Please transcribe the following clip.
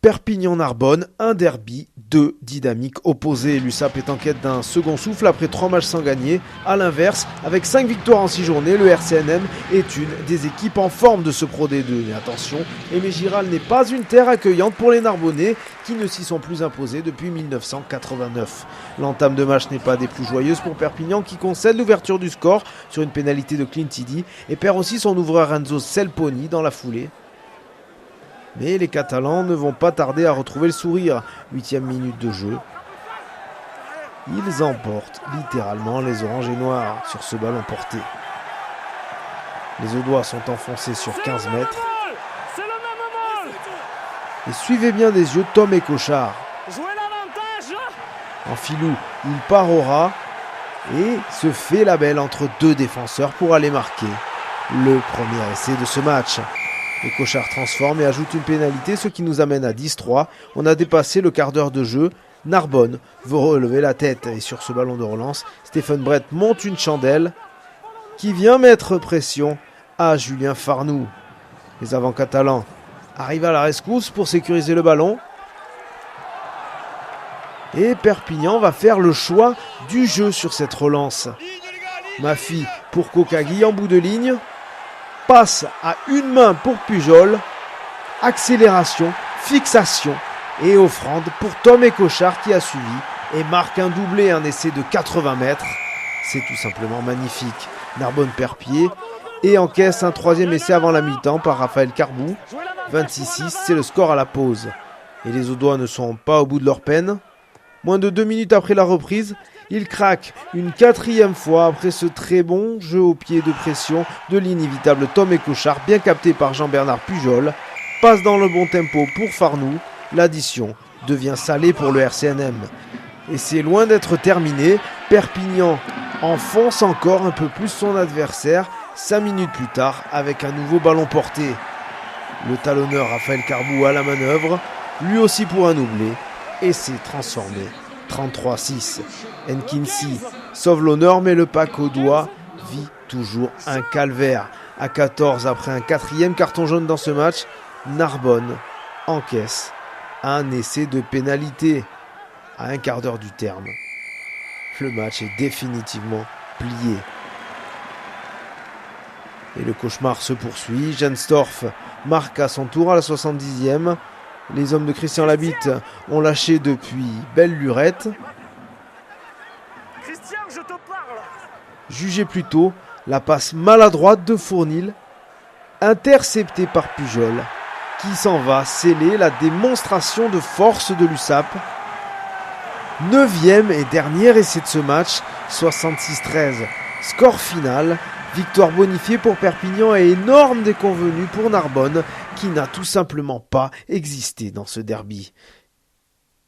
Perpignan-Narbonne, un derby, deux dynamiques opposées. L'USAP est en quête d'un second souffle après 3 matchs sans gagner. A l'inverse, avec 5 victoires en 6 journées, le RCNM est une des équipes en forme de ce Pro D2. Mais attention, Aimé Giral n'est pas une terre accueillante pour les Narbonnais qui ne s'y sont plus imposés depuis 1989. L'entame de match n'est pas des plus joyeuses pour Perpignan qui concède l'ouverture du score sur une pénalité de Clint Idi et perd aussi son ouvreur Enzo Selponi dans la foulée. Mais les Catalans ne vont pas tarder à retrouver le sourire. 8e minute de jeu. Ils emportent littéralement les oranges et noirs sur ce ballon porté. Les Audois sont enfoncés sur 15 mètres. Et suivez bien des yeux Tom et Cochard. En filou, il part au ras et se fait la belle entre deux défenseurs pour aller marquer le premier essai de ce match. Le Cochard transforme et ajoute une pénalité, ce qui nous amène à 10-3. On a dépassé le quart d'heure de jeu. Narbonne veut relever la tête. Et sur ce ballon de relance, Stéphane Brett monte une chandelle qui vient mettre pression à Julien Farnoux. Les avants catalans arrivent à la rescousse pour sécuriser le ballon. Et Perpignan va faire le choix du jeu sur cette relance. Mafi pour Kokagi en bout de ligne. Passe à une main pour Pujol, accélération, fixation et offrande pour Tom et Cochard qui a suivi et marque un doublé, un essai de 80 mètres. C'est tout simplement magnifique. Narbonne perd pied et encaisse un troisième essai avant la mi-temps par Raphaël Carbou. 26-6, c'est le score à la pause. Et les Audois ne sont pas au bout de leur peine. Moins de 2 minutes après la reprise, il craque une 4e fois après ce très bon jeu au pied de pression de l'inévitable Tom et Cochard, bien capté par Jean-Bernard Pujol. Passe dans le bon tempo pour Farnoux. L'addition devient salée pour le RCNM. Et c'est loin d'être terminé. Perpignan enfonce encore un peu plus son adversaire 5 minutes plus tard avec un nouveau ballon porté. Le talonneur Raphaël Carbou à la manœuvre, lui aussi pour un doublé. Et c'est transformé. 33-6. Nkinsi sauve l'honneur, mais le pack au doigt vit toujours un calvaire. À 14, après un 4e carton jaune dans ce match, Narbonne encaisse un essai de pénalité à un quart d'heure du terme. Le match est définitivement plié. Et le cauchemar se poursuit. Jensdorf marque à son tour à la 70e. Les hommes de Christian Labitte ont lâché depuis belle lurette. Christian, je te parle. Jugez plutôt la passe maladroite de Fournil, interceptée par Pujol, qui s'en va sceller la démonstration de force de l'USAP. 9e et dernier essai de ce match, 66-13. Score final, victoire bonifiée pour Perpignan et énorme déconvenue pour Narbonne, qui n'a tout simplement pas existé dans ce derby.